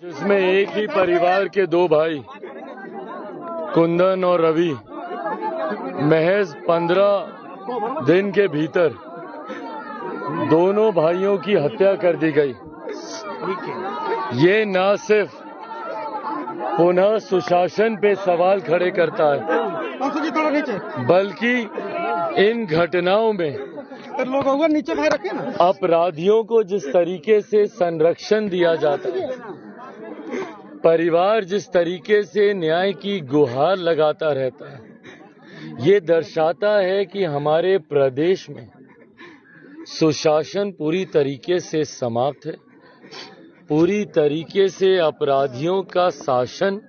जिसमें एक ही परिवार के दो भाई कुंदन और रवि महज 15 दिन के भीतर दोनों भाइयों की हत्या कर दी गई। ये न सिर्फ पुनः सुशासन पे सवाल खड़े करता है, बल्कि इन घटनाओं में नीचे भाई रखे ना, अपराधियों को जिस तरीके से संरक्षण दिया जाता है, परिवार जिस तरीके से न्याय की गुहार लगाता रहता है, ये दर्शाता है कि हमारे प्रदेश में सुशासन पूरी तरीके से समाप्त है। पूरी तरीके से अपराधियों का शासन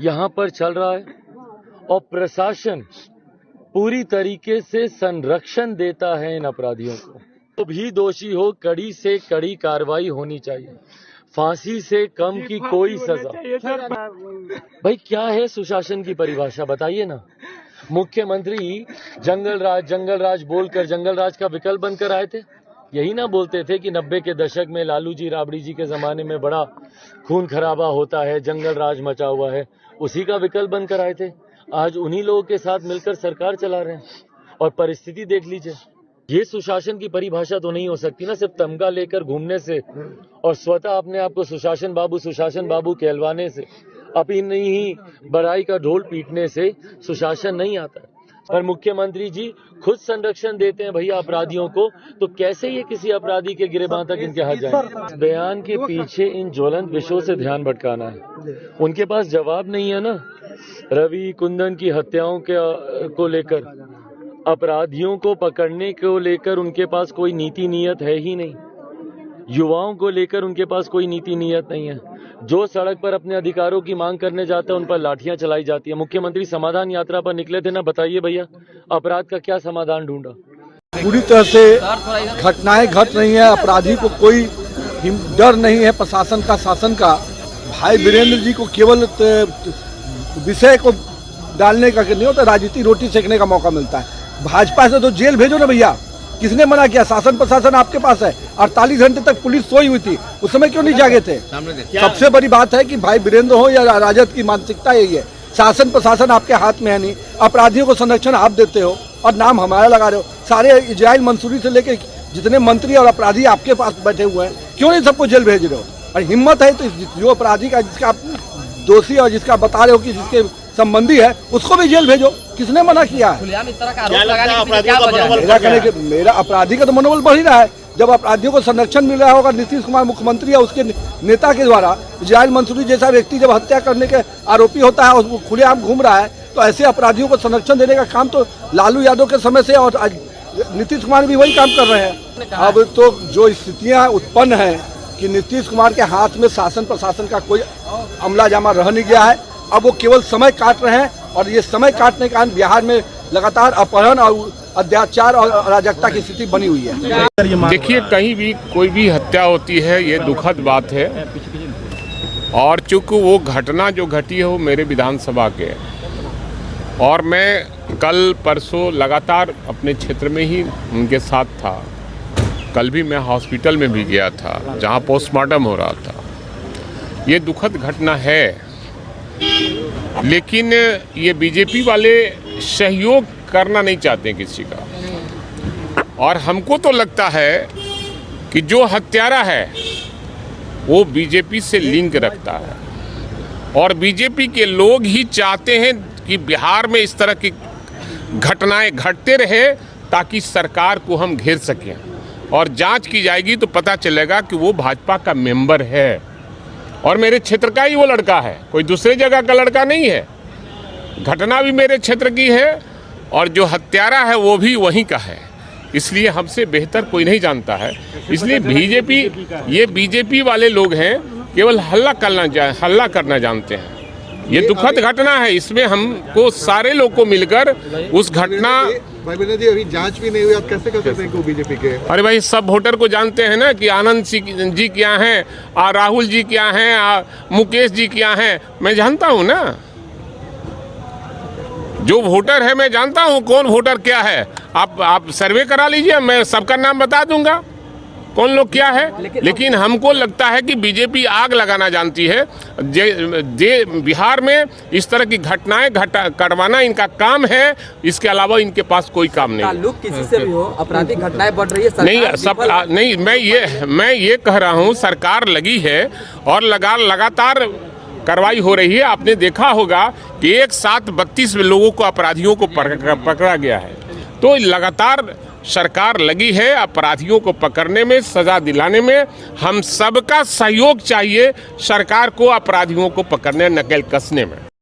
यहाँ पर चल रहा है और प्रशासन पूरी तरीके से संरक्षण देता है इन अपराधियों को। तो भी दोषी हो, कड़ी से कड़ी कार्रवाई होनी चाहिए, फांसी से कम की कोई सजा। भाई क्या है सुशासन की परिभाषा बताइए ना। मुख्यमंत्री जंगल राज बोलकर जंगल राज का विकल्प बनकर आए थे। यही ना बोलते थे कि 90 के दशक में लालू जी राबड़ी जी के जमाने में बड़ा खून खराबा होता है, जंगल राज मचा हुआ है, उसी का विकल्प बनकर आए थे। आज उन्हीं लोगों के साथ मिलकर सरकार चला रहे हैं और परिस्थिति देख लीजिए। ये सुशासन की परिभाषा तो नहीं हो सकती ना, सिर्फ तमगा लेकर घूमने से और स्वतः अपने आप को सुशासन बाबू कहलवाने से, अपनी ही बड़ाई का ढोल पीटने से सुशासन नहीं आता। पर मुख्यमंत्री जी खुद संरक्षण देते हैं भैया अपराधियों को, तो कैसे ये किसी अपराधी के गिरबान तक इनके हाथ जाएंगे। बयान के पीछे इन ज्वलंत विषयों से ध्यान भटकाना है। उनके पास जवाब नहीं है ना। रवि कुंदन की हत्याओं को लेकर, अपराधियों को पकड़ने को लेकर उनके पास कोई नीति नियत है ही नहीं। युवाओं को लेकर उनके पास कोई नीति नियत नहीं है। जो सड़क पर अपने अधिकारों की मांग करने जाता है उन पर लाठियां चलाई जाती है। मुख्यमंत्री समाधान यात्रा पर निकले थे ना, बताइए भैया अपराध का क्या समाधान ढूंढा। पूरी तरह से घटनाएं घट रही हैं, अपराधी को कोई डर नहीं है प्रशासन का, शासन का। भाई वीरेंद्र जी को केवल विषय को डालने का नहीं होता, राजनीति रोटी सेकने का मौका मिलता है। भाजपा से तो जेल भेजो ना भैया, किसने मना किया। शासन प्रशासन आपके पास है। 48 घंटे तक पुलिस सोई हुई थी, उस समय क्यों नहीं जागे थे। सबसे बड़ी बात है कि भाई वीरेंद्र हो या राजद की मानसिकता यही है, शासन प्रशासन आपके हाथ में है नहीं। अपराधियों को संरक्षण आप देते हो और नाम हमारा लगा रहे हो। सारे इजराइल मंसूरी से लेके जितने मंत्री और अपराधी आपके पास बैठे हुए हैं, क्यों नहीं सबको जेल भेज रहे हो। और हिम्मत है तो जो अपराधी का, जिसका आप दोषी और जिसका बता रहे हो कि जिसके संबंधी है, उसको भी जेल भेजो। किसने मना किया है। मेरा अपराधी का तो मनोबल बढ़ ही रहा है। जब अपराधियों को संरक्षण मिल रहा होगा नीतीश कुमार मुख्यमंत्री या उसके नेता के द्वारा, इजराइल मंसूरी जैसा व्यक्ति जब हत्या करने के आरोपी होता है और वो खुलेआम घूम रहा है, तो ऐसे अपराधियों को संरक्षण देने का काम तो लालू यादव के समय से और नीतीश कुमार भी वही काम कर रहे हैं। अब तो जो स्थितियां उत्पन्न है कि नीतीश कुमार के हाथ में शासन प्रशासन का कोई अमला जामा रह नहीं गया है। अब वो केवल समय काट रहे हैं और ये समय काटने के कारण बिहार में लगातार अपहरण और अत्याचार और अराजकता की स्थिति बनी हुई है। देखिए, कहीं भी कोई भी हत्या होती है ये दुखद बात है, और चूंकि वो घटना जो घटी है वो मेरे विधानसभा के है, और मैं कल परसों लगातार अपने क्षेत्र में ही उनके साथ था। कल भी मैं हॉस्पिटल में भी गया था जहाँ पोस्टमार्टम हो रहा था। ये दुखद घटना है, लेकिन ये बीजेपी वाले सहयोग करना नहीं चाहते किसी का। और हमको तो लगता है कि जो हत्यारा है वो बीजेपी से लिंक रखता है, और बीजेपी के लोग ही चाहते हैं कि बिहार में इस तरह की घटनाएं घटते रहे ताकि सरकार को हम घेर सकें, और जांच की जाएगी तो पता चलेगा कि वो भाजपा का मेंबर है और मेरे क्षेत्र का ही वो लड़का है, कोई दूसरे जगह का लड़का नहीं है। घटना भी मेरे क्षेत्र की है और जो हत्यारा है वो भी वहीं का है, इसलिए हमसे बेहतर कोई नहीं जानता है। इसलिए बीजेपी वाले लोग हैं, केवल हल्ला करना जानते हैं। ये दुखद घटना है, इसमें हमको सारे लोग को मिलकर उस घटना। भाई जी, अभी जांच भी नहीं हुई, आप कैसे कर सकते हैं कि बीजेपी के। अरे भाई, सब वोटर को जानते हैं ना कि आनंद जी क्या हैं, राहुल जी क्या हैं, मुकेश जी क्या हैं, मैं जानता हूँ ना। जो वोटर है मैं जानता हूँ कौन वोटर क्या है। आप सर्वे करा लीजिए, मैं सबका नाम बता दूंगा। कौन लोग क्या है, लेकिन हमको लगता है कि बीजेपी आग लगाना जानती है। बिहार में इस तरह की घटनाएं करवाना इनका काम है, इसके अलावा इनके पास कोई काम नहीं। ताल्लुक किसी से भी हो, आपराधिक घटनाएं बढ़ रही है, नहीं मैं ये कह रहा हूँ, सरकार लगी है और लगातार कार्रवाई हो रही है। आपने देखा होगा कि एक साथ 32 लोगों को, अपराधियों को पकड़ा गया है। तो लगातार सरकार लगी है अपराधियों को पकड़ने में, सजा दिलाने में। हम सबका सहयोग चाहिए सरकार को अपराधियों को पकड़ने, नकेल कसने में।